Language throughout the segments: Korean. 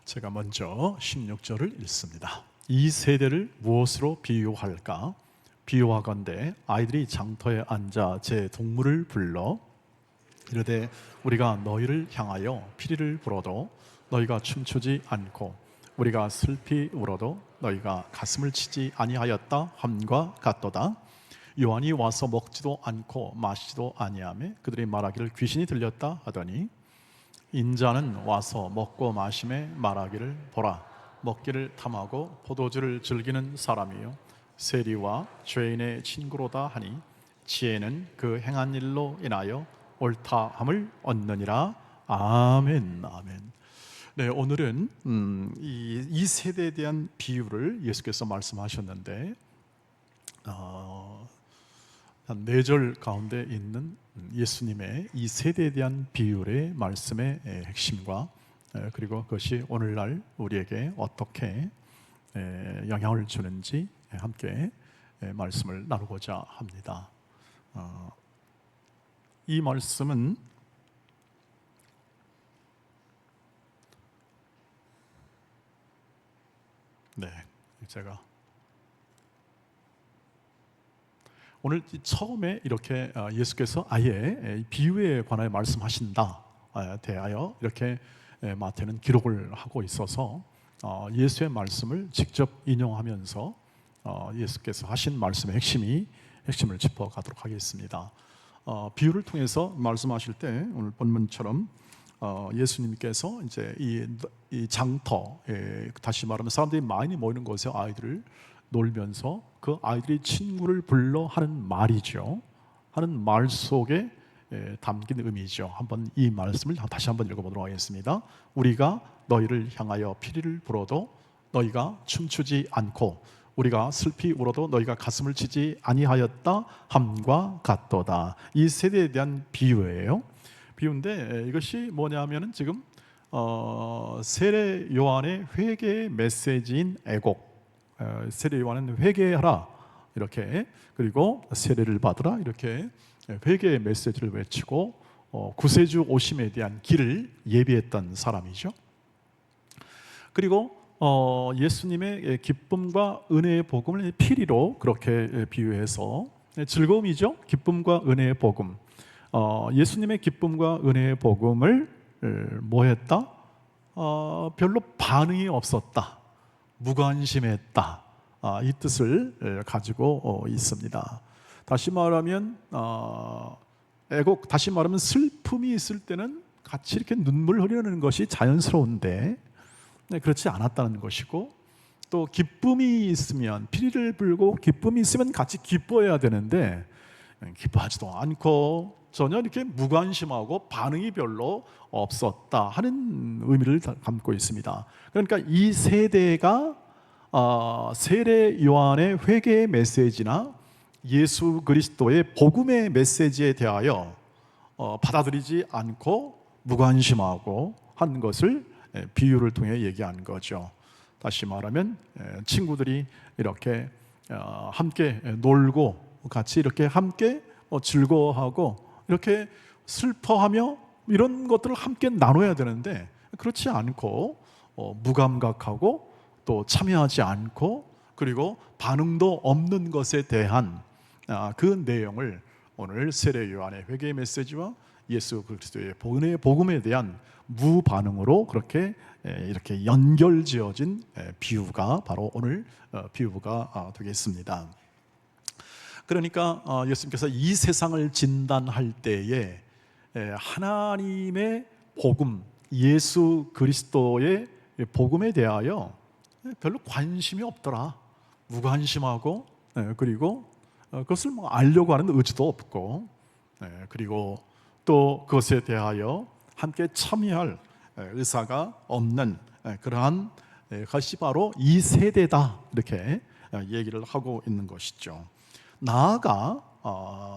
제가 먼저 16절을 읽습니다. 이 세대를 무엇으로 비유할까? 비유하건대 아이들이 장터에 앉아 제 동물을 불러 이르되 우리가 너희를 향하여 피리를 불어도 너희가 춤추지 않고 우리가 슬피 울어도 너희가 가슴을 치지 아니하였다 함과 같도다. 요한이 와서 먹지도 않고 마시지도 아니하며 그들이 말하기를 귀신이 들렸다 하더니 인자는 와서 먹고 마심에 말하기를 보라 먹기를 탐하고 포도주를 즐기는 사람이요 세리와 죄인의 친구로다 하니 지혜는 그 행한 일로 인하여 옳다함을 얻느니라. 아멘. 아멘. 네, 오늘은 이 세대에 대한 비유를 예수께서 말씀하셨는데 한 4절 가운데 있는 예수님의 이 세대에 대한 비유의 말씀의 핵심과 그리고 그것이 오늘날 우리에게 어떻게 영향을 주는지 함께 말씀을 나누고자 합니다. 이 말씀은 제가 오늘 처음에 이렇게 예수께서 아예 비유에 관하여 말씀하신다 대하여 이렇게 마태는 기록을 하고 있어서 예수의 말씀을 직접 인용하면서 예수께서 하신 말씀의 핵심을 짚어가도록 하겠습니다. 비유를 통해서 말씀하실 때 오늘 본문처럼 예수님께서 이제 이 장터, 다시 말하면 사람들이 많이 모이는 곳에 아이들을 놀면서 그 아이들이 친구를 불러 하는 말이죠. 하는 말 속에 담긴 의미죠. 한번 이 말씀을 다시 한번 읽어보도록 하겠습니다. 우리가 너희를 향하여 피리를 불어도 너희가 춤추지 않고 우리가 슬피 울어도 너희가 가슴을 치지 아니하였다 함과 같도다. 이 세대에 대한 비유예요. 비유인데 이것이 뭐냐면은 지금 세례 요한의 회개의 메시지인 애곡, 세례 요한은 회개하라 이렇게, 그리고 세례를 받으라 이렇게 회개의 메시지를 외치고 구세주 오심에 대한 길을 예비했던 사람이죠. 그리고 예수님의 기쁨과 은혜의 복음을 피리로 그렇게 비유해서 즐거움이죠. 기쁨과 은혜의 복음, 예수님의 기쁨과 은혜의 복음을 뭐 했다? 별로 반응이 없었다, 무관심했다, 이 뜻을 가지고 있습니다. 다시 말하면 애곡, 다시 말하면 슬픔이 있을 때는 같이 이렇게 눈물 흘리는 것이 자연스러운데 그렇지 않았다는 것이고, 또 기쁨이 있으면, 피리를 불고 기쁨이 있으면 같이 기뻐해야 되는데 기뻐하지도 않고 전혀 이렇게 무관심하고 반응이 별로 없었다 하는 의미를 담고 있습니다. 그러니까 이 세대가 세례 요한의 회개의 메시지나 예수 그리스도의 복음의 메시지에 대하여 받아들이지 않고 무관심하고 하는 것을 비유를 통해 얘기한 거죠. 다시 말하면 친구들이 이렇게 함께 놀고 같이 이렇게 함께 즐거워하고 이렇게 슬퍼하며 이런 것들을 함께 나눠야 되는데 그렇지 않고 무감각하고 또 참여하지 않고 그리고 반응도 없는 것에 대한 그 내용을 오늘 세례 요한의 회개의 메시지와 예수 그리스도의 복음에 대한 무반응으로 그렇게 이렇게 연결지어진 비유가 바로 오늘 비유가 되겠습니다. 그러니까 예수님께서 이 세상을 진단할 때에 하나님의 복음, 예수 그리스도의 복음에 대하여 별로 관심이 없더라, 무관심하고 그리고 그것을 알려고 하는 의지도 없고 그리고 또 그것에 대하여 함께 참여할 의사가 없는 그러한 것이 바로 이 세대다, 이렇게 얘기를 하고 있는 것이죠. 나아가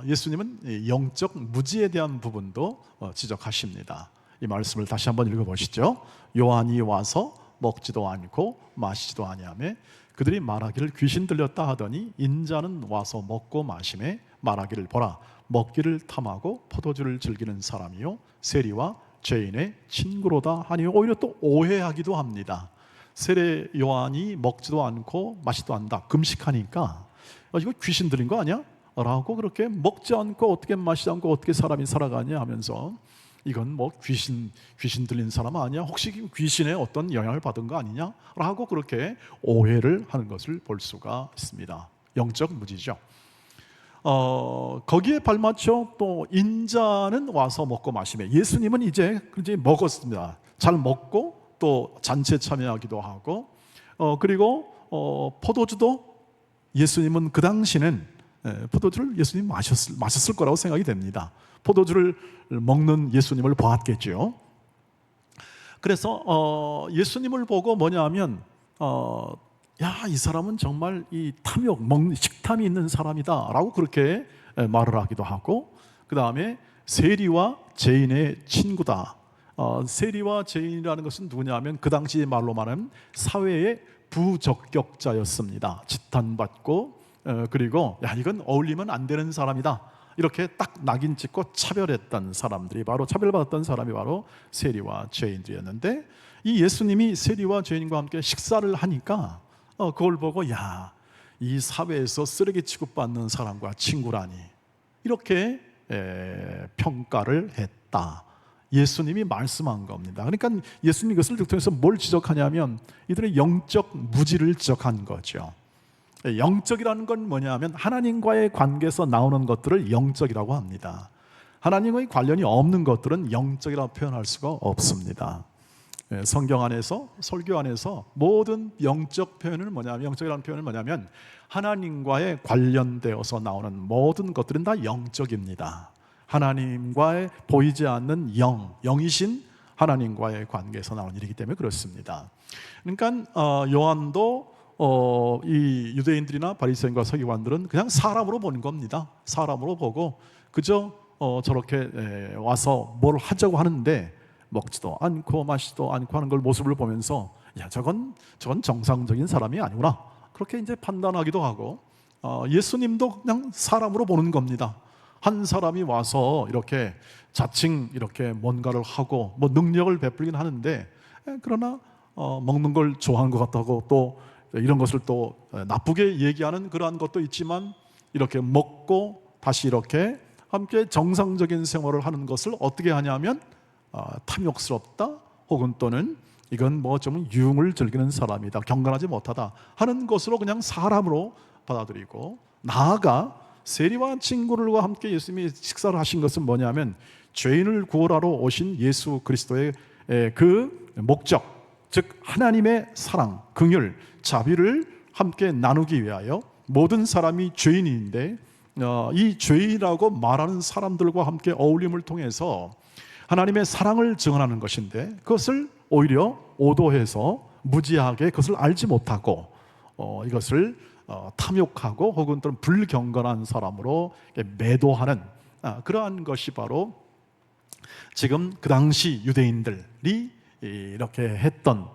예수님은 영적 무지에 대한 부분도 지적하십니다. 이 말씀을 다시 한번 읽어보시죠. 요한이 와서 먹지도 않고 마시지도 아니하며 그들이 말하기를 귀신 들렸다 하더니 인자는 와서 먹고 마심에 말하기를 보라 먹기를 탐하고 포도주를 즐기는 사람이요 세리와 죄인의 친구로다 하니 오히려 또 오해하기도 합니다. 세례 요한이 먹지도 않고 마시지도 않는다, 금식하니까 이거 귀신 들린 거 아니야? 라고 그렇게 먹지 않고 어떻게 마시지 않고 어떻게 사람이 살아가냐 하면서 이건 뭐 귀신 들린 사람 아니야? 혹시 귀신의 어떤 영향을 받은 거 아니냐? 라고 그렇게 오해를 하는 것을 볼 수가 있습니다. 영적 무지죠. 거기에 발맞춰 또 인자는 와서 먹고 마시며, 예수님은 이제 먹었습니다. 잘 먹고 또 잔치에 참여하기도 하고, 그리고 포도주도 예수님은 그 당시는 포도주를 예수님 마셨을 거라고 생각이 됩니다. 포도주를 먹는 예수님을 보았겠죠. 그래서 예수님을 보고 뭐냐면 야, 이 사람은 정말 이 탐욕, 식탐이 있는 사람이다 라고 그렇게 말을 하기도 하고, 그 다음에 세리와 죄인의 친구다. 세리와 죄인이라는 것은 누구냐 하면 그 당시 말로 말하면 사회의 부적격자였습니다. 지탄받고 그리고 야, 이건 어울리면 안 되는 사람이다, 이렇게 딱 낙인 찍고 차별했던 사람들이, 바로 차별받았던 사람이 바로 세리와 죄인들이었는데, 이 예수님이 세리와 죄인과 함께 식사를 하니까 그걸 보고 야, 이 사회에서 쓰레기 취급받는 사람과 친구라니, 이렇게 평가를 했다. 예수님이 말씀한 겁니다. 그러니까 예수님이 이것을 통해서 뭘 지적하냐면 이들의 영적 무지를 지적한 거죠. 영적이라는 건 뭐냐면 하나님과의 관계에서 나오는 것들을 영적이라고 합니다. 하나님과의 관련이 없는 것들은 영적이라고 표현할 수가 없습니다. 성경 안에서, 설교 안에서 모든 영적 표현은 뭐냐면, 영적이라는 표현은 뭐냐면 하나님과의 관련되어서 나오는 모든 것들은 다 영적입니다. 하나님과의 보이지 않는 영이신 하나님과의 관계에서 나오는 일이기 때문에 그렇습니다. 그러니까 요한도 이 유대인들이나 바리새인과 서기관들은 그냥 사람으로 보는 겁니다. 사람으로 보고 그저 저렇게 와서 뭘 하자고 하는데 먹지도 않고 마시지도 않고 하는 걸 모습을 보면서 야, 저건 정상적인 사람이 아니구나, 그렇게 이제 판단하기도 하고, 예수님도 그냥 사람으로 보는 겁니다. 한 사람이 와서 이렇게 자칭 이렇게 뭔가를 하고 뭐 능력을 베풀긴 하는데, 그러나 먹는 걸 좋아하는 것 같다고 또 이런 것을 또 나쁘게 얘기하는 그러한 것도 있지만, 이렇게 먹고 다시 이렇게 함께 정상적인 생활을 하는 것을 어떻게 하냐면 탐욕스럽다, 혹은 또는 이건 뭐 좀 유흥을 즐기는 사람이다, 경건하지 못하다 하는 것으로 그냥 사람으로 받아들이고, 나아가 세리와 친구들과 함께 예수님이 식사를 하신 것은 뭐냐면 죄인을 구원하러 오신 예수 그리스도의 그 목적, 즉 하나님의 사랑, 긍휼, 자비를 함께 나누기 위하여 모든 사람이 죄인인데 이 죄인이라고 말하는 사람들과 함께 어울림을 통해서 하나님의 사랑을 증언하는 것인데, 그것을 오히려 오도해서 무지하게 그것을 알지 못하고 이것을 탐욕하고 혹은 또는 불경건한 사람으로 매도하는 그러한 것이 바로 지금 그 당시 유대인들이 이렇게 했던,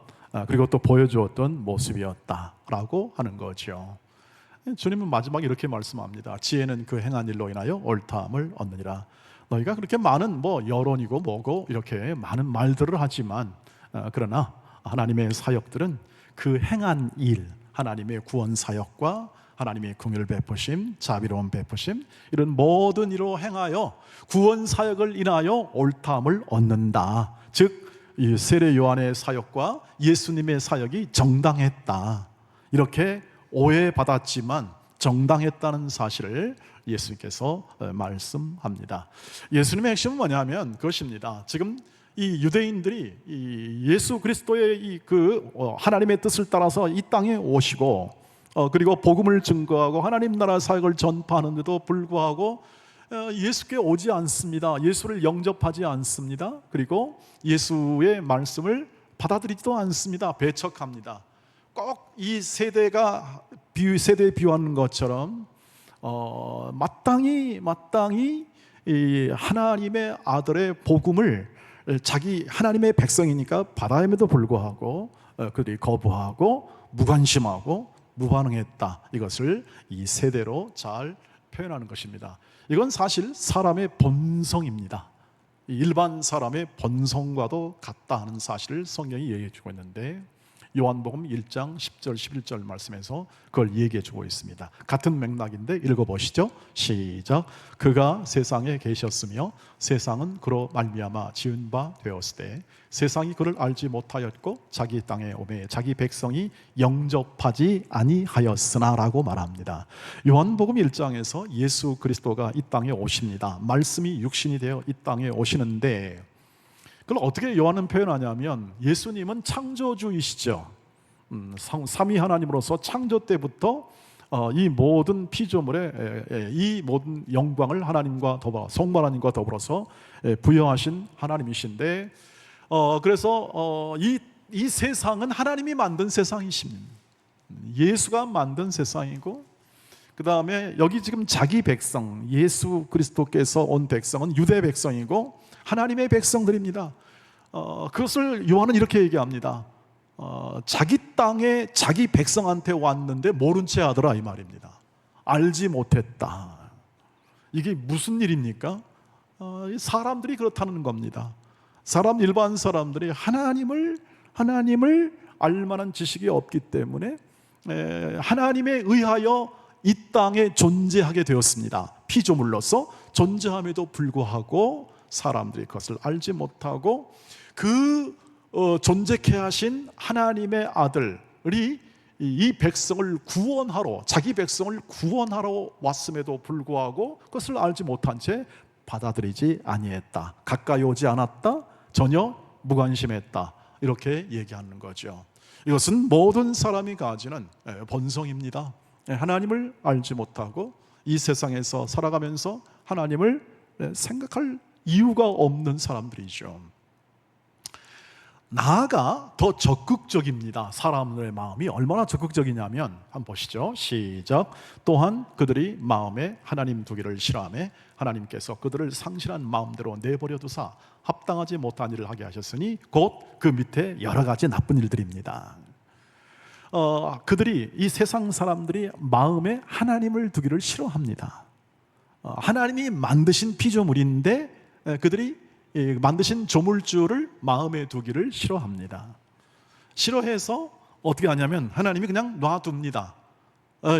그리고 또 보여주었던 모습이었다라고 하는 거죠. 주님은 마지막에 이렇게 말씀합니다. 지혜는 그 행한 일로 인하여 옳다함을 얻느니라. 너희가 그렇게 많은 뭐 여론이고 뭐고 이렇게 많은 말들을 하지만 그러나 하나님의 사역들은 그 행한 일, 하나님의 구원 사역과 하나님의 긍휼 베푸심, 자비로운 베푸심, 이런 모든 일로 행하여 구원 사역을 인하여 옳다함을 얻는다. 즉 이 세례 요한의 사역과 예수님의 사역이 정당했다, 이렇게 오해받았지만 정당했다는 사실을 예수님께서 말씀합니다. 예수님의 핵심은 뭐냐면 그것입니다. 지금 이 유대인들이 이 예수 그리스도의 이 하나님의 뜻을 따라서 이 땅에 오시고 그리고 복음을 증거하고 하나님 나라 사역을 전파하는데도 불구하고 예수께 오지 않습니다. 예수를 영접하지 않습니다. 그리고 예수의 말씀을 받아들이지도 않습니다. 배척합니다. 꼭 이 세대가 세대에 비유하는 것처럼 마땅히 이 하나님의 아들의 복음을 자기 하나님의 백성이니까 받아야에도 불구하고 그들이 거부하고 무관심하고 무반응했다. 이것을 이 세대로 잘 표현하는 것입니다. 이건 사실 사람의 본성입니다. 일반 사람의 본성과도 같다 하는 사실을 성경이 얘기해 주고 있는데, 요한복음 1장 10절 11절 말씀에서 그걸 얘기해 주고 있습니다. 같은 맥락인데 읽어보시죠. 시작. 그가 세상에 계셨으며 세상은 그로 말미암아 지은 바 되었으되 세상이 그를 알지 못하였고 자기 땅에 오매 자기 백성이 영접하지 아니하였으나 라고 말합니다. 요한복음 1장에서 예수 그리스도가 이 땅에 오십니다. 말씀이 육신이 되어 이 땅에 오시는데, 그걸 어떻게 요한은 표현하냐면, 예수님은 창조주이시죠. 삼위 하나님으로서 창조 때부터 이 모든 피조물의 이 모든 영광을 하나님과 더불어 성부 하나님과 더불어서 부여하신 하나님이신데, 그래서 이 세상은 하나님이 만든 세상이십니다. 예수가 만든 세상이고, 그 다음에 여기 지금 자기 백성, 예수 그리스도께서 온 백성은 유대 백성이고 하나님의 백성들입니다. 그것을 요한은 이렇게 얘기합니다. 자기 땅에 자기 백성한테 왔는데 모른 채 하더라, 이 말입니다. 알지 못했다. 이게 무슨 일입니까? 사람들이 그렇다는 겁니다. 일반 사람들이 하나님을 알만한 지식이 없기 때문에 하나님에 의하여 이 땅에 존재하게 되었습니다. 피조물로서 존재함에도 불구하고 사람들이 그것을 알지 못하고, 그 존재케 하신 하나님의 아들이 이 백성을 구원하러, 자기 백성을 구원하러 왔음에도 불구하고 그것을 알지 못한 채 받아들이지 아니했다. 가까이 오지 않았다. 전혀 무관심했다. 이렇게 얘기하는 거죠. 이것은 모든 사람이 가지는 본성입니다. 하나님을 알지 못하고 이 세상에서 살아가면서 하나님을 생각할 이유가 없는 사람들이죠. 나아가 더 적극적입니다. 사람들의 마음이 얼마나 적극적이냐면, 한번 보시죠. 시작. 또한 그들이 마음에 하나님 두기를 싫어하며 하나님께서 그들을 상실한 마음대로 내버려 두사 합당하지 못한 일을 하게 하셨으니 곧 그 밑에 여러 가지 나쁜 일들입니다. 그들이, 이 세상 사람들이 마음에 하나님을 두기를 싫어합니다. 하나님이 만드신 피조물인데 그들이 만드신 조물주를 마음에 두기를 싫어합니다. 싫어해서 어떻게 하냐면 하나님이 그냥 놔둡니다.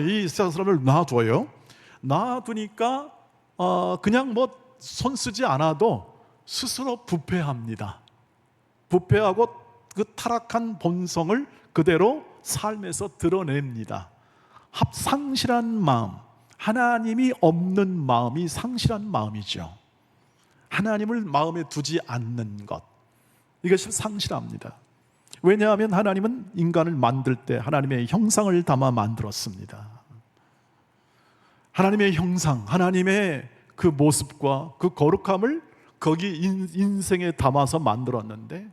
이 세상 사람을 놔둬요. 놔두니까 그냥 뭐 손 쓰지 않아도 스스로 부패합니다. 부패하고 그 타락한 본성을 그대로 삶에서 드러냅니다. 상실한 마음, 하나님이 없는 마음이 상실한 마음이죠. 하나님을 마음에 두지 않는 것, 이것이 상실합니다. 왜냐하면 하나님은 인간을 만들 때 하나님의 형상을 담아 만들었습니다. 하나님의 형상, 하나님의 그 모습과 그 거룩함을 거기 인생에 담아서 만들었는데,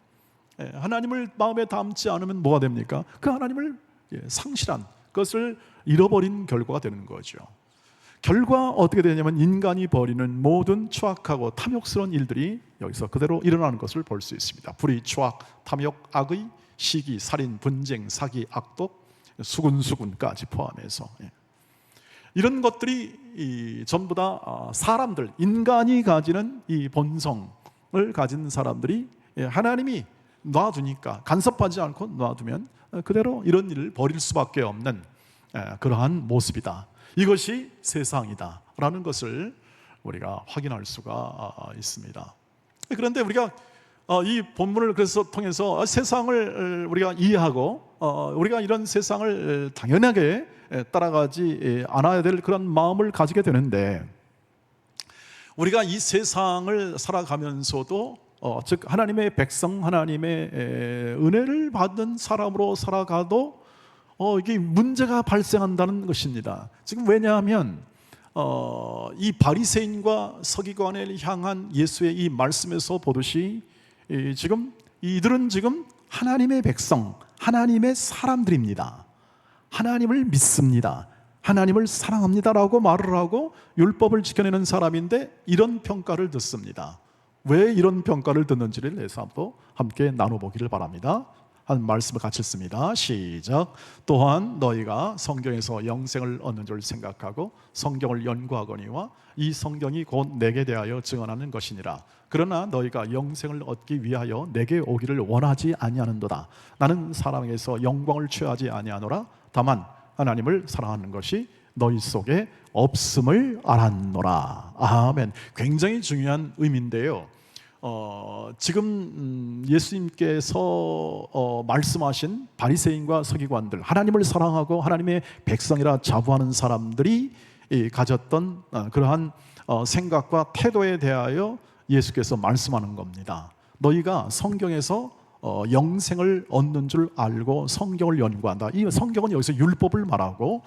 하나님을 마음에 담지 않으면 뭐가 됩니까? 그 하나님을 상실한 것을 잃어버린 결과가 되는 거죠. 결과 어떻게 되냐면 인간이 벌이는 모든 추악하고 탐욕스러운 일들이 여기서 그대로 일어나는 것을 볼 수 있습니다. 불의, 추악, 탐욕, 악의, 시기, 살인, 분쟁, 사기, 악독, 수군까지 포함해서, 이런 것들이 전부 다 사람들, 인간이 가지는 이 본성을 가진 사람들이 하나님이 놔두니까, 간섭하지 않고 놔두면 그대로 이런 일을 벌일 수밖에 없는 그러한 모습이다. 이것이 세상이다 라는 것을 우리가 확인할 수가 있습니다. 그런데 우리가 이 본문을 그래서 통해서 세상을 우리가 이해하고 우리가 이런 세상을 당연하게 따라가지 않아야 될 그런 마음을 가지게 되는데, 우리가 이 세상을 살아가면서도 즉 하나님의 백성, 하나님의 은혜를 받는 사람으로 살아가도 이게 문제가 발생한다는 것입니다. 지금 왜냐하면 이 바리새인과 서기관을 향한 예수의 이 말씀에서 보듯이 지금 이들은 지금 하나님의 백성, 하나님의 사람들입니다. 하나님을 믿습니다. 하나님을 사랑합니다라고 말을 하고 율법을 지켜내는 사람인데 이런 평가를 듣습니다. 왜 이런 평가를 듣는지를 내서 함께 나눠보기를 바랍니다. 한 말씀을 같이 씁니다. 시작. 또한 너희가 성경에서 영생을 얻는 줄 생각하고 성경을 연구하거니와 이 성경이 곧 내게 대하여 증언하는 것이니라. 그러나 너희가 영생을 얻기 위하여 내게 오기를 원하지 아니하는도다. 나는 사람에게서 영광을 취하지 아니하노라. 다만 하나님을 사랑하는 것이 너희 속에 없음을 알았노라. 아멘. 굉장히 중요한 의미인데요. 지금 예수님께서 말씀하신 바리새인과 서기관들, 하나님을 사랑하고 하나님의 백성이라 자부하는 사람들이 가졌던 그러한 생각과 태도에 대하여 예수께서 말씀하는 겁니다. 너희가 성경에서 영생을 얻는 줄 알고 성경을 연구한다. 이 성경은 여기서 율법을 말하고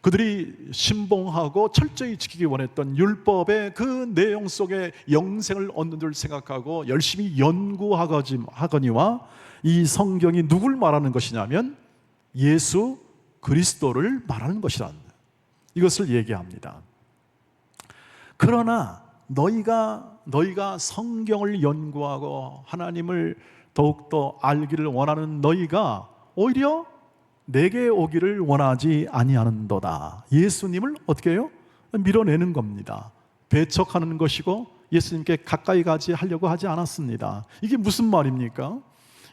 그들이 신봉하고 철저히 지키기 원했던 율법의 그 내용 속에 영생을 얻는 줄 생각하고 열심히 연구하거니와 이 성경이 누굴 말하는 것이냐면 예수 그리스도를 말하는 것이란 이것을 얘기합니다. 그러나 너희가 성경을 연구하고 하나님을 더욱더 알기를 원하는 너희가 오히려 내게 오기를 원하지 아니하는도다. 예수님을 어떻게 해요? 밀어내는 겁니다. 배척하는 것이고 예수님께 가까이 가지 하려고 하지 않았습니다. 이게 무슨 말입니까?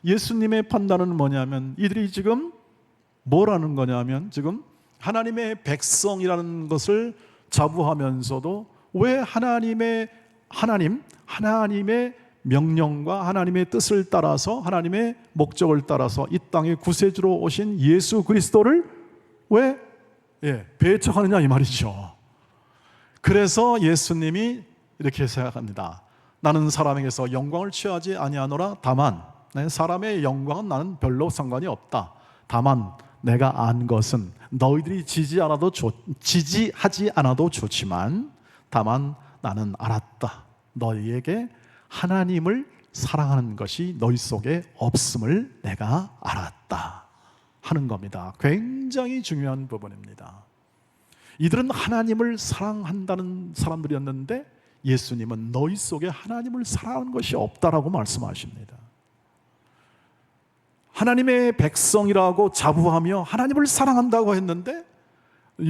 예수님의 판단은 뭐냐면 이들이 지금 뭐라는 거냐면 지금 하나님의 백성이라는 것을 자부하면서도 왜 하나님의 명령과 하나님의 뜻을 따라서 하나님의 목적을 따라서 이 땅에 구세주로 오신 예수 그리스도를 왜 배척하느냐 이 말이죠. 그래서 예수님이 이렇게 생각합니다. 나는 사람에게서 영광을 취하지 아니하노라. 다만 사람의 영광은 나는 별로 상관이 없다. 다만 내가 안 것은 너희들이 지지하지 않아도 좋지만 다만 나는 알았다. 너희에게 하나님을 사랑하는 것이 너희 속에 없음을 내가 알았다 하는 겁니다. 굉장히 중요한 부분입니다. 이들은 하나님을 사랑한다는 사람들이었는데 예수님은 너희 속에 하나님을 사랑하는 것이 없다라고 말씀하십니다. 하나님의 백성이라고 자부하며 하나님을 사랑한다고 했는데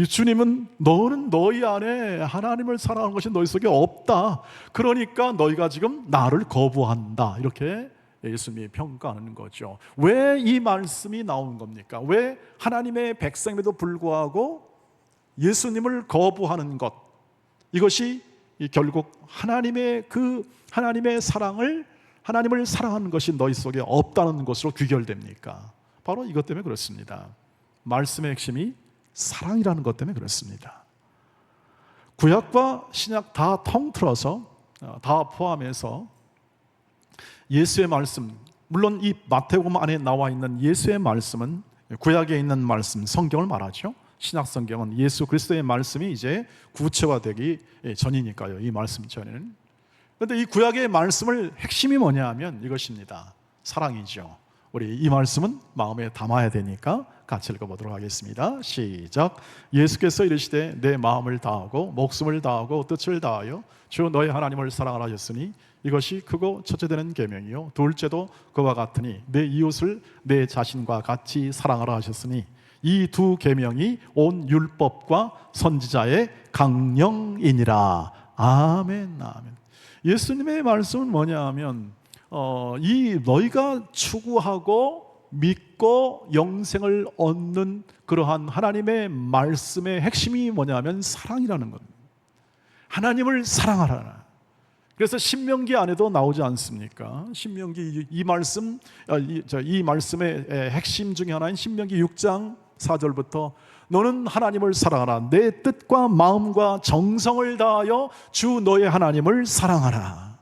주님은 너는 너희 안에 하나님을 사랑하는 것이 너희 속에 없다. 그러니까 너희가 지금 나를 거부한다. 이렇게 예수님이 평가하는 거죠. 왜 이 말씀이 나온 겁니까? 왜 하나님의 백성임에도 불구하고 예수님을 거부하는 것, 이것이 결국 하나님의 하나님을 사랑하는 것이 너희 속에 없다는 것으로 귀결됩니까? 바로 이것 때문에 그렇습니다. 말씀의 핵심이 사랑이라는 것 때문에 그렇습니다. 구약과 신약 다 통틀어서 다 포함해서 예수의 말씀, 물론 이 마태복음 안에 나와 있는 예수의 말씀은 구약에 있는 말씀, 성경을 말하죠. 신약 성경은 예수 그리스도의 말씀이 이제 구체화되기 전이니까요. 이 말씀 전에는. 그런데 이 구약의 말씀을 핵심이 뭐냐 하면 이것입니다. 사랑이죠. 우리 이 말씀은 마음에 담아야 되니까 같이 읽어보도록 하겠습니다. 시작. 예수께서 이르시되 내 마음을 다하고 목숨을 다하고 뜻을 다하여 주 너희 하나님을 사랑하라 하셨으니 이것이 크고 첫째 되는 계명이요 둘째도 그와 같으니 내 이웃을 내 자신과 같이 사랑하라 하셨으니 이 두 계명이 온 율법과 선지자의 강령이니라. 아멘, 아멘. 예수님의 말씀은 뭐냐 하면 이 너희가 추구하고 믿고 영생을 얻는 그러한 하나님의 말씀의 핵심이 뭐냐면 사랑이라는 겁니다. 하나님을 사랑하라. 그래서 신명기 안에도 나오지 않습니까? 신명기 이 말씀의 핵심 중에 하나인 신명기 6장 4절부터 너는 하나님을 사랑하라. 내 뜻과 마음과 정성을 다하여 주 너의 하나님을 사랑하라.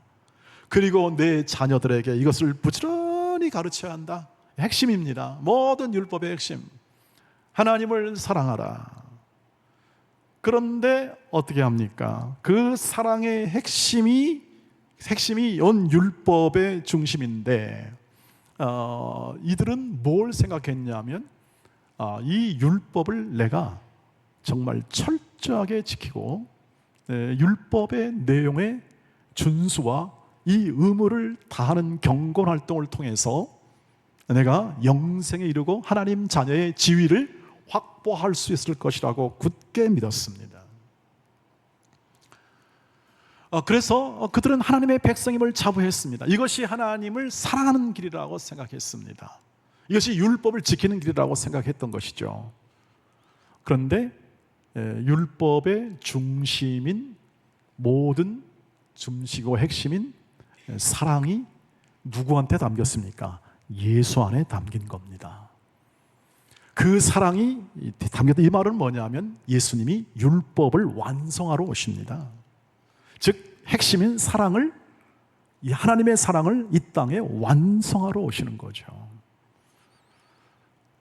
그리고 내 자녀들에게 이것을 부지런히 가르쳐야 한다. 핵심입니다. 모든 율법의 핵심. 하나님을 사랑하라. 그런데 어떻게 합니까? 그 사랑의 핵심이 온 율법의 중심인데 이들은 뭘 생각했냐면 이 율법을 내가 정말 철저하게 지키고 율법의 내용의 준수와 이 의무를 다하는 경건 활동을 통해서 내가 영생에 이르고 하나님 자녀의 지위를 확보할 수 있을 것이라고 굳게 믿었습니다. 그래서 그들은 하나님의 백성임을 자부했습니다. 이것이 하나님을 사랑하는 길이라고 생각했습니다. 이것이 율법을 지키는 길이라고 생각했던 것이죠. 그런데 율법의 중심인 모든 중심이고 핵심인 사랑이 누구한테 담겼습니까? 예수 안에 담긴 겁니다. 그 사랑이 담겼다, 이 말은 뭐냐면 예수님이 율법을 완성하러 오십니다. 즉 핵심인 사랑을, 이 하나님의 사랑을 이 땅에 완성하러 오시는 거죠.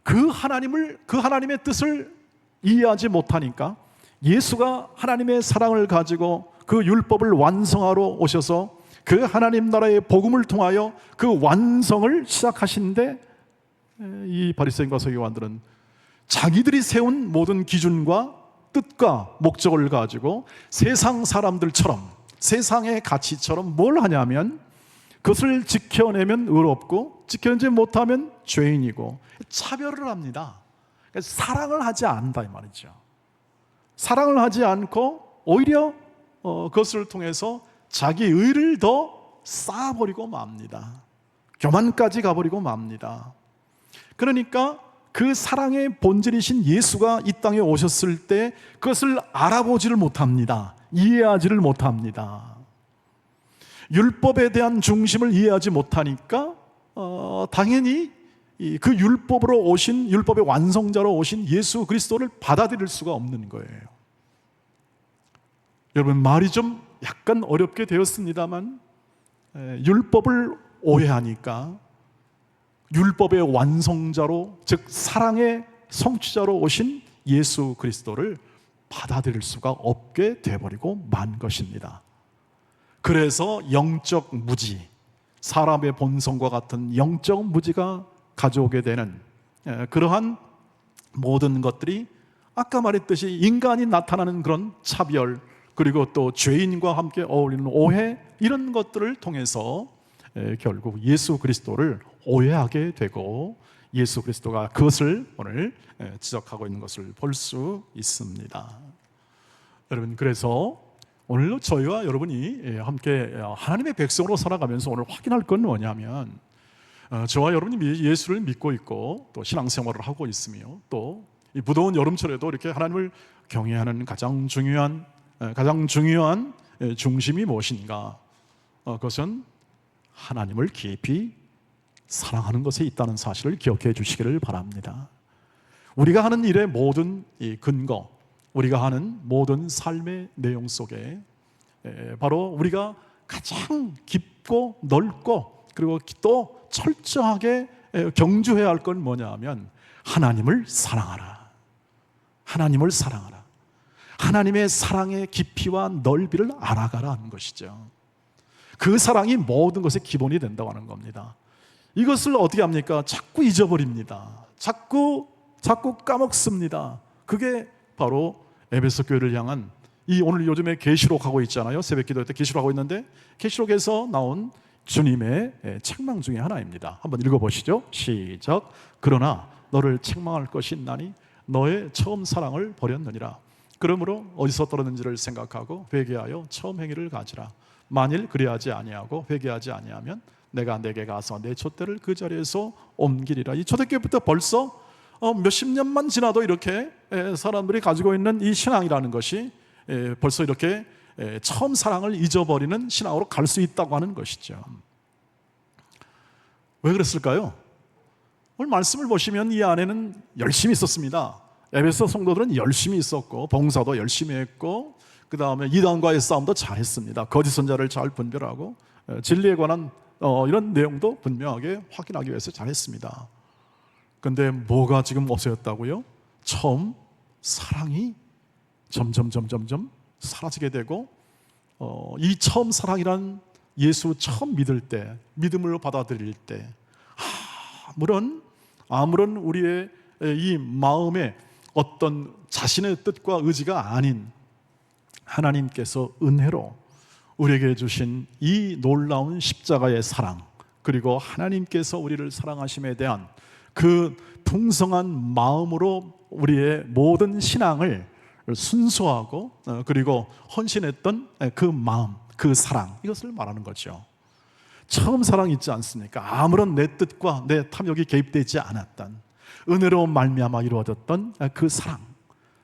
그 하나님의 뜻을 이해하지 못하니까 예수가 하나님의 사랑을 가지고 그 율법을 완성하러 오셔서 그 하나님 나라의 복음을 통하여 그 완성을 시작하신데, 이 바리새인과 서기관들은 자기들이 세운 모든 기준과 뜻과 목적을 가지고 세상 사람들처럼, 세상의 가치처럼 뭘 하냐면 그것을 지켜내면 의롭고 지켜내지 못하면 죄인이고 차별을 합니다. 그러니까 사랑을 하지 않는다 이 말이죠. 사랑을 하지 않고 오히려 그것을 통해서 자기 의를 더 쌓아버리고 맙니다. 교만까지 가버리고 맙니다. 그러니까 그 사랑의 본질이신 예수가 이 땅에 오셨을 때 그것을 알아보지를 못합니다. 이해하지를 못합니다. 율법에 대한 중심을 이해하지 못하니까 당연히 그 율법으로 오신, 율법의 완성자로 오신 예수 그리스도를 받아들일 수가 없는 거예요. 여러분, 말이 좀 약간 어렵게 되었습니다만 율법을 오해하니까 율법의 완성자로, 즉 사랑의 성취자로 오신 예수 그리스도를 받아들일 수가 없게 돼버리고 만 것입니다. 그래서 영적 무지, 사람의 본성과 같은 영적 무지가 가져오게 되는 그러한 모든 것들이 아까 말했듯이 인간이 나타나는 그런 차별, 그리고 또 죄인과 함께 어울리는 오해, 이런 것들을 통해서 결국 예수 그리스도를 오해하게 되고 예수 그리스도가 그것을 오늘 지적하고 있는 것을 볼 수 있습니다. 여러분, 그래서 오늘 저희와 여러분이 함께 하나님의 백성으로 살아가면서 오늘 확인할 건 뭐냐면, 저와 여러분이 예수를 믿고 있고 또 신앙생활을 하고 있으며 또 이 무더운 여름철에도 이렇게 하나님을 경외하는 가장 중요한 중심이 무엇인가? 그것은 하나님을 깊이 사랑하는 것에 있다는 사실을 기억해 주시기를 바랍니다. 우리가 하는 일의 모든 이 근거, 우리가 하는 모든 삶의 내용 속에 바로 우리가 가장 깊고 넓고 그리고 또 철저하게 경주해야 할 건 뭐냐 하면 하나님을 사랑하라. 하나님을 사랑하라. 하나님의 사랑의 깊이와 넓이를 알아가라 하는 것이죠. 그 사랑이 모든 것의 기본이 된다고 하는 겁니다. 이것을 어떻게 합니까? 자꾸 잊어버립니다. 자꾸 까먹습니다. 그게 바로 에베소 교회를 향한 이 오늘 요즘에 계시록 하고 있잖아요. 새벽기도 때 계시록 하고 있는데 계시록에서 나온 주님의 책망 중에 하나입니다. 한번 읽어보시죠. 시작. 그러나 너를 책망할 것이 있나니 너의 처음 사랑을 버렸느니라. 그러므로 어디서 떨어졌는지를 생각하고 회개하여 처음 행위를 가지라. 만일 그리하지 아니하고 회개하지 아니하면 내가 내게 가서 내 촛대를 그 자리에서 옮기리라. 이 초대교회부터 벌써 몇십 년만 지나도 이렇게 사람들이 가지고 있는 이 신앙이라는 것이 벌써 이렇게 처음 사랑을 잊어버리는 신앙으로 갈 수 있다고 하는 것이죠. 왜 그랬을까요? 오늘 말씀을 보시면 이 안에는 열심히 있었습니다. 에베소 성도들은 열심히 있었고 봉사도 열심히 했고 그 다음에 이단과의 싸움도 잘했습니다. 거짓 선자를 잘 분별하고 진리에 관한 이런 내용도 분명하게 확인하기 위해서 잘했습니다. 그런데 뭐가 지금 없어졌다고요? 처음 사랑이 점점 사라지게 되고 이 처음 사랑이란 예수 처음 믿을 때, 믿음을 받아들일 때 아무런 우리의 이 마음에 어떤 자신의 뜻과 의지가 아닌 하나님께서 은혜로 우리에게 주신 이 놀라운 십자가의 사랑, 그리고 하나님께서 우리를 사랑하심에 대한 그 풍성한 마음으로 우리의 모든 신앙을 순수하고 그리고 헌신했던 그 마음, 그 사랑, 이것을 말하는 거죠. 처음 사랑 있지 않습니까? 아무런 내 뜻과 내 탐욕이 개입되지 않았던 은혜로 말미암아 이루어졌던 그 사랑,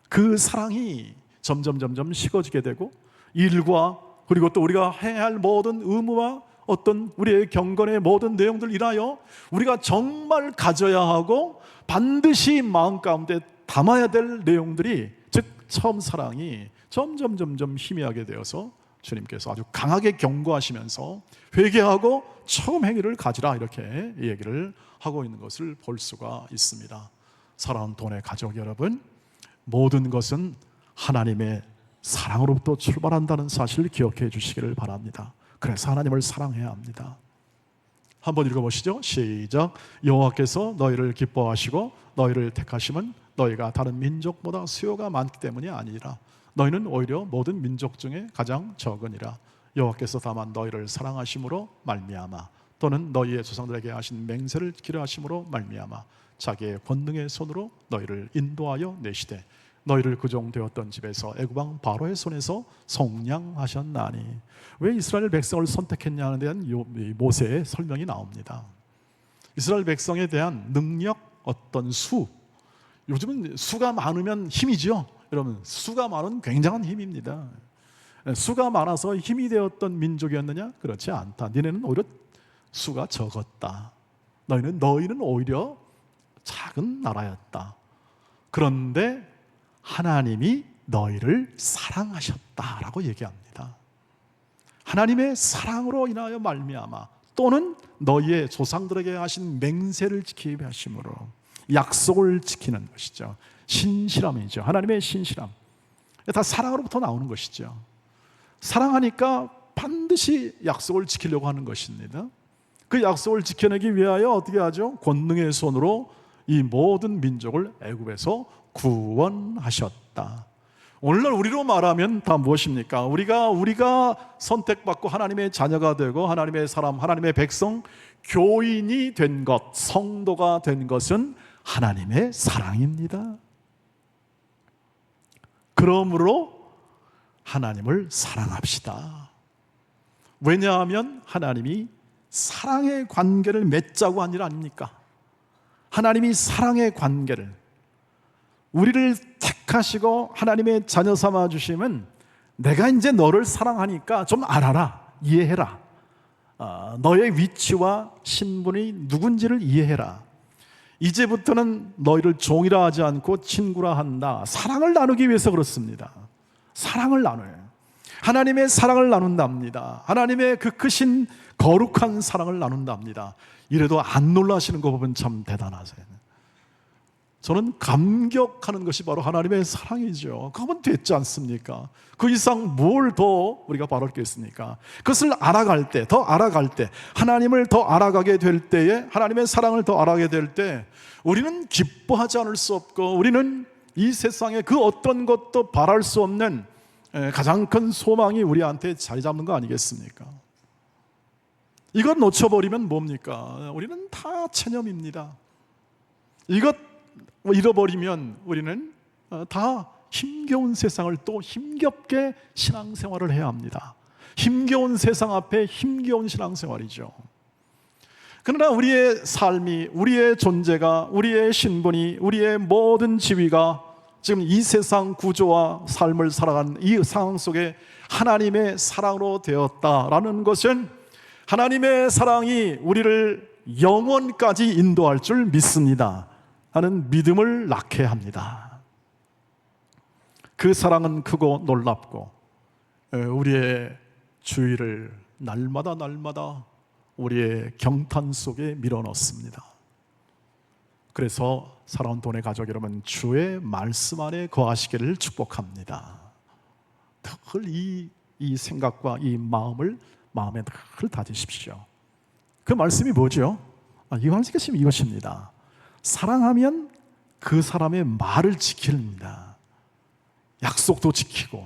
그 사랑이 점점 식어지게 되고 일과 그리고 또 우리가 해야 할 모든 의무와 어떤 우리의 경건의 모든 내용들 인하여 우리가 정말 가져야 하고 반드시 마음 가운데 담아야 될 내용들이, 즉 처음 사랑이 점점 희미하게 되어서 주님께서 아주 강하게 경고하시면서 회개하고 처음 행위를 가지라, 이렇게 얘기를 하고 있는 것을 볼 수가 있습니다. 사랑하는 돈의 가족 여러분, 모든 것은 하나님의 사랑으로부터 출발한다는 사실을 기억해 주시기를 바랍니다. 그래서 하나님을 사랑해야 합니다. 한번 읽어보시죠. 시작. 여호와께서 너희를 기뻐하시고 너희를 택하심은 너희가 다른 민족보다 수요가 많기 때문이 아니라 너희는 오히려 모든 민족 중에 가장 적으니라. 여호와께서 다만 너희를 사랑하심으로 말미암아 또는 너희의 조상들에게 하신 맹세를 지키려 하심으로 말미암아 자기의 권능의 손으로 너희를 인도하여 내시되 너희를 구종되었던 집에서 애굽 왕 바로의 손에서 속량하셨나니. 왜 이스라엘 백성을 선택했냐에 대한 모세의 설명이 나옵니다. 이스라엘 백성에 대한 능력, 어떤 수, 요즘은 수가 많으면 힘이죠. 여러분, 수가 많은 굉장한 힘입니다. 수가 많아서 힘이 되었던 민족이었느냐? 그렇지 않다. 너희는 오히려 수가 적었다. 너희는 오히려 작은 나라였다. 그런데 하나님이 너희를 사랑하셨다라고 얘기합니다. 하나님의 사랑으로 인하여 말미암아 또는 너희의 조상들에게 하신 맹세를 지키게 하심으로, 약속을 지키는 것이죠. 신실함이죠. 하나님의 신실함, 다 사랑으로부터 나오는 것이죠. 사랑하니까 반드시 약속을 지키려고 하는 것입니다. 그 약속을 지켜내기 위하여 어떻게 하죠? 권능의 손으로 이 모든 민족을 애굽에서 구원하셨다. 오늘날 우리로 말하면 다 무엇입니까? 우리가 선택받고 하나님의 자녀가 되고 하나님의 사람, 하나님의 백성, 교인이 된 것, 성도가 된 것은 하나님의 사랑입니다. 그러므로 하나님을 사랑합시다. 왜냐하면 하나님이 사랑의 관계를 맺자고 한 일 아닙니까? 하나님이 사랑의 관계를, 우리를 택하시고 하나님의 자녀 삼아 주심은 내가 이제 너를 사랑하니까 좀 알아라, 이해해라. 너의 위치와 신분이 누군지를 이해해라. 이제부터는 너희를 종이라 하지 않고 친구라 한다. 사랑을 나누기 위해서 그렇습니다. 사랑을 나눠요. 하나님의 사랑을 나눈답니다. 하나님의 그 크신 거룩한 사랑을 나눈답니다. 이래도 안 놀라시는 거 보면 참 대단하세요. 저는 감격하는 것이 바로 하나님의 사랑이죠. 그거면 됐지 않습니까? 그 이상 뭘 더 우리가 바랄 게 있습니까? 그것을 알아갈 때, 더 알아갈 때, 하나님을 더 알아가게 될 때에, 하나님의 사랑을 더 알아가게 될 때 우리는 기뻐하지 않을 수 없고, 우리는 이 세상에 그 어떤 것도 바랄 수 없는 가장 큰 소망이 우리한테 자리 잡는 거 아니겠습니까? 이것 놓쳐버리면 뭡니까? 우리는 다 체념입니다. 이것 잃어버리면 우리는 다 힘겨운 세상을 또 힘겹게 신앙생활을 해야 합니다. 힘겨운 세상 앞에 힘겨운 신앙생활이죠. 그러나 우리의 삶이, 우리의 존재가, 우리의 신분이, 우리의 모든 지위가 지금 이 세상 구조와 삶을 살아가는 이 상황 속에 하나님의 사랑으로 되었다라는 것은 하나님의 사랑이 우리를 영원까지 인도할 줄 믿습니다 하는 믿음을 낳게 합니다. 그 사랑은 크고 놀랍고 우리의 주위를 날마다 우리의 경탄 속에 밀어넣습니다. 그래서 사랑하는 돈의 가족 여러분, 주의 말씀 안에 거하시기를 축복합니다. 늘 이 생각과 이 마음을 마음에 늘 다지십시오. 그 말씀이 뭐죠? 이 말씀이 이것입니다. 사랑하면 그 사람의 말을 지킵니다. 약속도 지키고.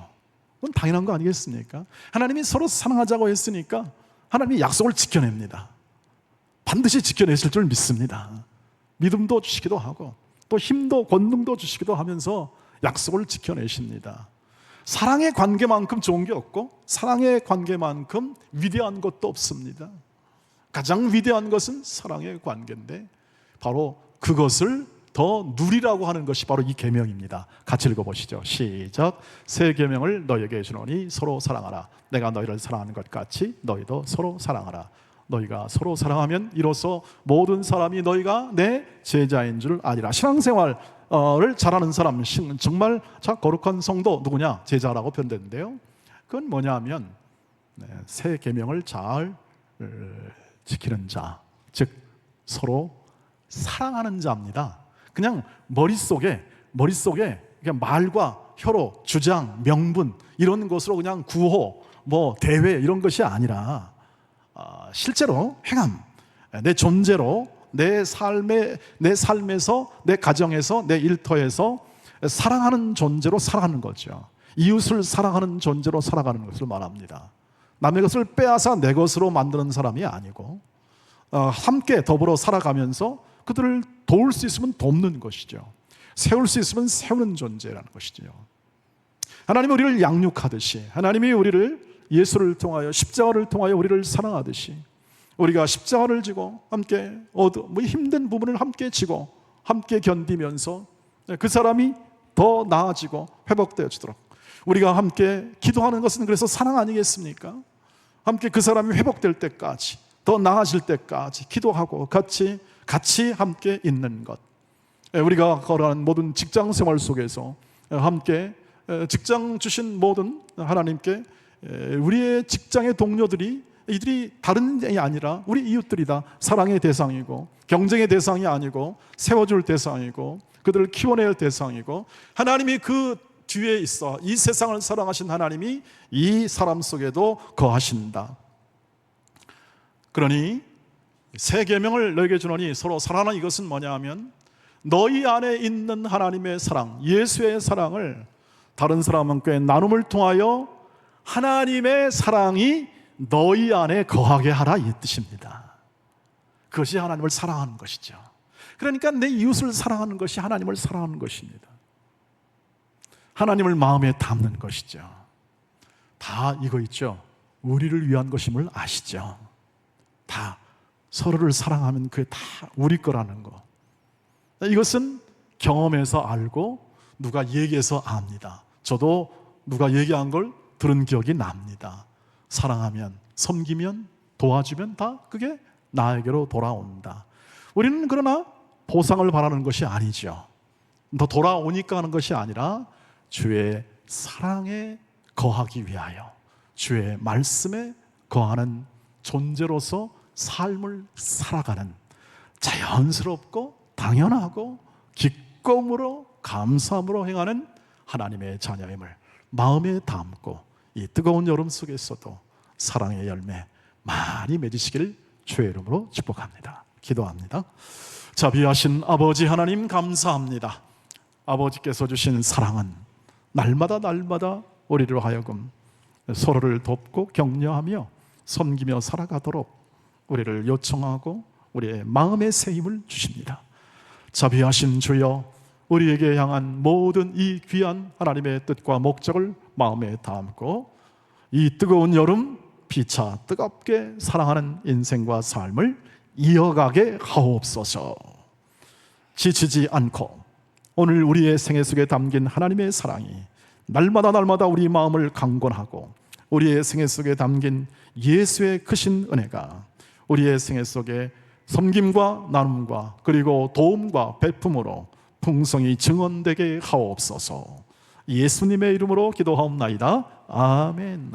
그건 당연한 거 아니겠습니까? 하나님이 서로 사랑하자고 했으니까 하나님이 약속을 지켜냅니다. 반드시 지켜내실 줄 믿습니다. 믿음도 주시기도 하고 또 힘도 권능도 주시기도 하면서 약속을 지켜내십니다. 사랑의 관계만큼 좋은 게 없고 사랑의 관계만큼 위대한 것도 없습니다. 가장 위대한 것은 사랑의 관계인데 바로 그것을 더 누리라고 하는 것이 바로 이 계명입니다. 같이 읽어보시죠. 시작. 새 계명을 너희에게 주노니 서로 사랑하라. 내가 너희를 사랑하는 것 같이 너희도 서로 사랑하라. 너희가 서로 사랑하면 이로써 모든 사람이 너희가 내 제자인 줄 아리라. 신앙생활을 잘하는 사람, 정말 거룩한 성도 누구냐? 제자라고 표현되는데요. 그건 뭐냐 하면 새 계명을 잘 지키는 자, 즉 서로 사랑하는 자입니다. 그냥 머릿속에 그냥 말과 혀로 주장, 명분 이런 것으로 그냥 구호, 대회 이런 것이 아니라 실제로 행함, 내 존재로 내 삶에서, 내 가정에서, 내 일터에서 사랑하는 존재로 살아가는 거죠. 이웃을 사랑하는 존재로 살아가는 것을 말합니다. 남의 것을 빼앗아 내 것으로 만드는 사람이 아니고 함께 더불어 살아가면서 그들을 도울 수 있으면 돕는 것이죠. 세울 수 있으면 세우는 존재라는 것이죠. 하나님이 우리를 양육하듯이, 하나님이 우리를 예수를 통하여 십자가를 통하여 우리를 사랑하듯이 우리가 십자가를 지고 함께 힘든 부분을 함께 지고 함께 견디면서 그 사람이 더 나아지고 회복되어지도록 우리가 함께 기도하는 것은 그래서 사랑 아니겠습니까? 함께 그 사람이 회복될 때까지 더 나아질 때까지 기도하고 같이 함께 있는 것. 우리가 걸어가는 모든 직장 생활 속에서 함께 직장 주신 모든 하나님께 우리의 직장의 동료들이 이들이 다른 게 아니라 우리 이웃들이다. 사랑의 대상이고 경쟁의 대상이 아니고 세워줄 대상이고 그들을 키워낼 대상이고 하나님이 그 뒤에 있어 이 세상을 사랑하신 하나님이 이 사람 속에도 거하신다. 그러니 새 계명을 너에게 주노니 서로 사랑하는 이것은 뭐냐 하면 너희 안에 있는 하나님의 사랑, 예수의 사랑을 다른 사람과 나눔을 통하여 하나님의 사랑이 너희 안에 거하게 하라 이 뜻입니다. 그것이 하나님을 사랑하는 것이죠. 그러니까 내 이웃을 사랑하는 것이 하나님을 사랑하는 것입니다. 하나님을 마음에 담는 것이죠. 다 이거 있죠. 우리를 위한 것임을 아시죠. 다 서로를 사랑하면 그게 다 우리 거라는 거. 이것은 경험해서 알고 누가 얘기해서 압니다. 저도 누가 얘기한 걸 들은 기억이 납니다. 사랑하면, 섬기면, 도와주면 다 그게 나에게로 돌아온다. 우리는 그러나 보상을 바라는 것이 아니죠. 더 돌아오니까 하는 것이 아니라 주의 사랑에 거하기 위하여 주의 말씀에 거하는 존재로서 삶을 살아가는 자연스럽고 당연하고 기꺼움으로 감사함으로 행하는 하나님의 자녀임을 마음에 담고 이 뜨거운 여름 속에서도 사랑의 열매 많이 맺으시길 주의 이름으로 축복합니다. 기도합니다. 자비하신 아버지 하나님 감사합니다. 아버지께서 주신 사랑은 날마다 우리로 하여금 서로를 돕고 격려하며 섬기며 살아가도록 우리를 요청하고 우리의 마음의 새 힘을 주십니다. 자비하신 주여, 우리에게 향한 모든 이 귀한 하나님의 뜻과 목적을 마음에 담고 이 뜨거운 여름 피차 뜨겁게 사랑하는 인생과 삶을 이어가게 하옵소서. 지치지 않고 오늘 우리의 생애 속에 담긴 하나님의 사랑이 날마다 우리 마음을 강권하고 우리의 생애 속에 담긴 예수의 크신 은혜가 우리의 생애 속에 섬김과 나눔과 그리고 도움과 베품으로 풍성히 증언되게 하옵소서. 예수님의 이름으로 기도하옵나이다. 아멘.